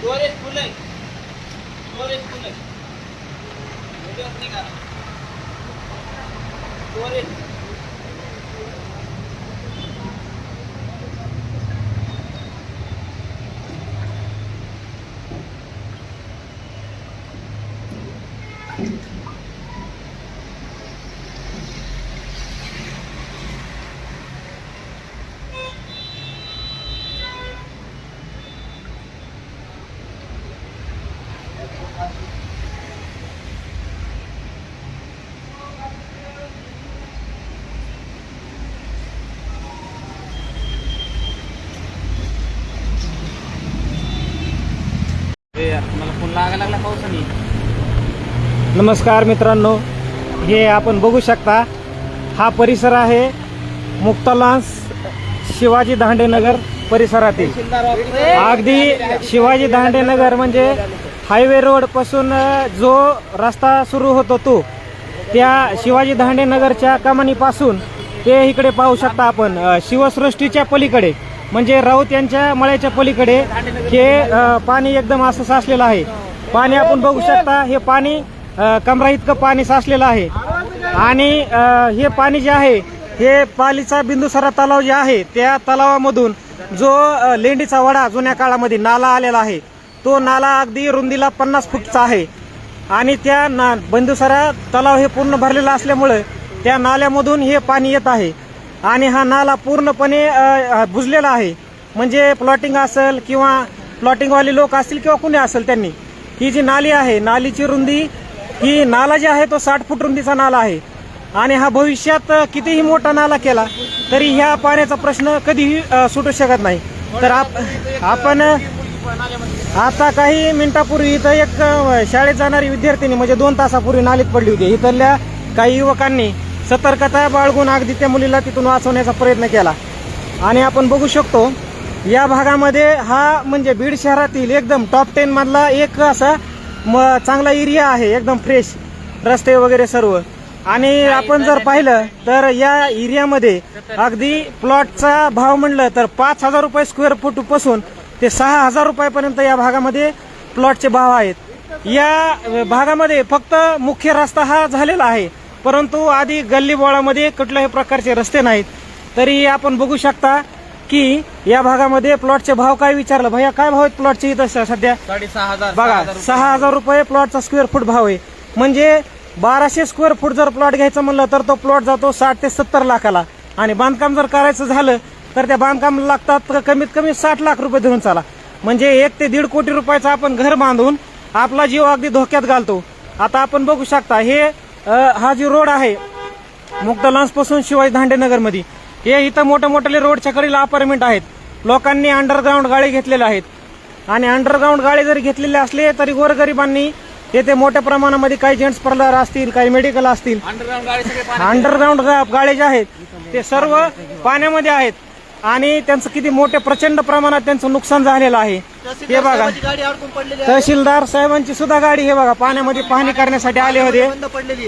Storage फुल आहे, storage फुल आहे. Video निघा स्टोरेज. मला फोन लागायला लागला पावसाने. नमस्कार मित्रांनो, हे आपण बघू शकता हा परिसर आहे मुक्ता लॉन्स शिवाजी दांडेनगर परिसरातील. अगदी शिवाजी दांडेनगर म्हणजे हायवे रोड पासून जो रस्ता सुरू होतो तो त्या शिवाजी दांडेनगरच्या कमानीपासून ते इकडे पाहू शकता आपण शिवसृष्टीच्या पलीकडे म्हणजे राऊत यांच्या मळ्याच्या पलीकडे हे पाणी एकदम असं साचलेलं आहे. पाणी आपण बघू शकता, हे पाणी कमरा इतकं पाणी साचलेलं आहे. आणि हे पाणी जे आहे हे पालीचा बिंदुसरा तलाव जे आहे त्या तलावामधून जो लेंडीचा वडा जुन्या काळामध्ये नाला आलेला आहे तो नाला अगदी रुंदीला 50 फूटचा आहे. आणि त्या बिंदुसरा तलाव हे पूर्ण भरलेला असल्यामुळे त्या नाल्यामधून हे पाणी येत आहे. आणि हा नाला पूर्णपणे बुजलेला आहे. म्हणजे प्लॉटिंग असेल किंवा प्लॉटिंगवाले लोक असतील किंवा कुणी असेल त्यांनी ही जी नाली आहे नालीची रुंदी ही नाला जे आहे तो 60 फूट रुंदीचा नाला आहे. आणि हा भविष्यात कितीही मोठा नाला केला तरी ह्या पाण्याचा प्रश्न कधीही सुटू शकत नाही. तर आपण आता काही मिनिटापूर्वी इथं एक शाळेत जाणारी विद्यार्थिनी म्हणजे 2 तासापूर्वी नालीत पडली होती. इथल्या काही युवकांनी सतर्कता बाळगून अगदी त्या मुलीला तिथून वाचवण्याचा प्रयत्न केला. आणि आपण बघू शकतो या भागामध्ये हा म्हणजे बीड शहरातील एकदम टॉप 10 मधला एक असा चांगला एरिया आहे, एकदम फ्रेश रस्ते वगैरे सर्व. आणि आपण जर पाहिलं तर या एरियामध्ये अगदी प्लॉटचा भाव म्हणलं तर 5,000 रुपये स्क्वेअर फूट पासून ते 6,000 रुपयापर्यंत या भागामध्ये प्लॉटचे भाव आहेत. या भागामध्ये फक्त मुख्य रस्ता हा झालेला आहे, परंतु आधी गल्ली बोळामध्ये कुठल्याही प्रकारचे रस्ते नाहीत. तरी आपण बघू शकता की या भागामध्ये प्लॉटचे भाव काय विचारलं भैया काय भाव आहेत प्लॉटचे इथं सध्या? 6,500. बघा 6,000 रुपये प्लॉटचा स्क्वेअर फूट भाव आहे. म्हणजे 1200 स्क्वेअर फूट जर प्लॉट घ्यायचं म्हणलं तर तो प्लॉट जातो 60 ते 70 लाखाला. आणि बांधकाम जर करायचं झालं तर त्या बांधकाम लागतात कमीत कमी 60 लाख रुपये धरून चाला. म्हणजे 1 ते 1.5 कोटी रुपयाचं आपण घर बांधून आपला जीव अगदी धोक्यात घालतो. आता आपण बघू शकता हे हा जो रोड आहे मुक्ता लॉन्स पासून शिवाजी दांडेनगर मध्ये हे इथं मोठे मोठे रोडच्या कडेला अपार्टमेंट आहेत. लोकांनी अंडरग्राऊंड गाळे घेतलेले आहेत. आणि अंडरग्राऊंड गाळे जरी घेतलेले असले तरी गोरगरिबांनी येथे मोठ्या प्रमाणामध्ये काही जेंट्स पार्लर असतील काही मेडिकल असतील अंडरग्राऊंड गाळे जे आहेत ते सर्व पाण्यामध्ये आहेत. आणि त्यांचं किती मोठे प्रचंड प्रमाणात त्यांचं नुकसान झालेलं आहे. हे बघा तहसीलदार साहेबांची सुद्धा गाडी हे बघा पाण्यामध्ये पाहणी करण्यासाठी आले होते.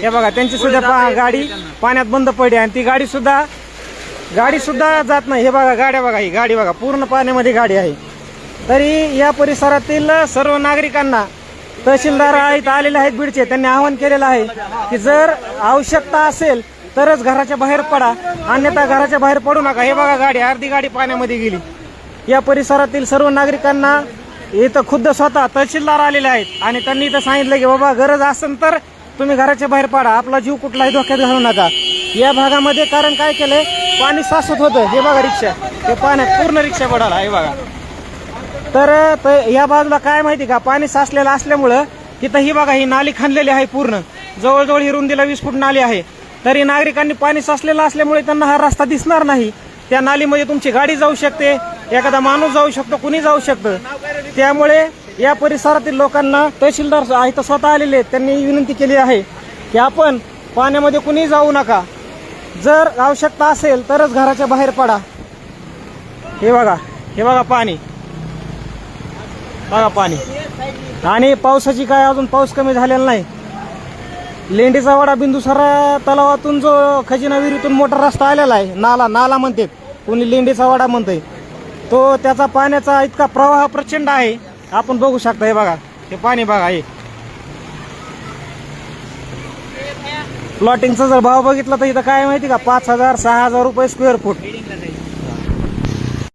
हे बघा त्यांची सुद्धा गाडी पाण्यात बंद पडली आणि ती गाडी सुद्धा जात नाही. हे बघा गाड्या बघा, ही गाडी बघा पूर्ण पाण्यामध्ये गाडी आहे. तरी या परिसरातील सर्व नागरिकांना तहसीलदार इथं आलेले आहेत बीडचे, त्यांनी आवाहन केलेलं आहे की जर आवश्यकता असेल तरच घराच्या बाहेर पडा, अन्यथा घराच्या बाहेर पडू नका. हे बघा गाडी अर्धी गाडी पाण्यामध्ये गेली. या परिसरातील सर्व नागरिकांना इथं खुद्द स्वतः तहसीलदार आलेले आहेत आणि त्यांनी इथं सांगितलं की बाबा गरज असेल तर तुम्ही घराच्या बाहेर पडा, आपला जीव कुठलाही धोक्यात घालू नका या भागामध्ये. कारण काय केलंय पाणी साचत होतं. हे बघा रिक्षा हे पाण्यात पूर्ण रिक्षा पडाला हे बघा. तर या बाजूला काय माहिती का पाणी साचलेलं असल्यामुळं तिथं ही बघा ही नाली खांदलेली आहे पूर्ण जवळजवळ ही रुंदीला 20 फूट नाली आहे. तरी नागरिकांनी पाणी साचलेलं असल्यामुळे त्यांना हा रस्ता दिसणार नाही. त्या नालीमध्ये तुमची गाडी जाऊ शकते, एखादा माणूस जाऊ शकतो, कुणी जाऊ शकतं. त्यामुळे या परिसरातील लोकांना तहसीलदार इथं स्वतः आलेले आहेत, त्यांनी विनंती केली आहे की आपण पाण्यामध्ये कुणी जाऊ नका, जर आवश्यकता असेल तरच घराच्या बाहेर पडा. हे बघा पाणी बघा पाणी. आणि पावसाची काय अजून पाऊस कमी झालेला नाही. लेंडीचा वाडा बिंदुसरा तलावातून जो खजिना विहिरीतून मोठा रस्ता आलेला आहे नाला म्हणते कोणी लेंडीचा वाडा म्हणते तो त्याचा पाण्याचा इतका प्रवाह प्रचंड आहे आपण बघू शकता. हे बघा, हे पाणी बघा. हे प्लॉटिंगचा जर भाव बघितला तर इथं काय माहिती का, 5,000 6,000 रुपये स्क्वेअर फूट.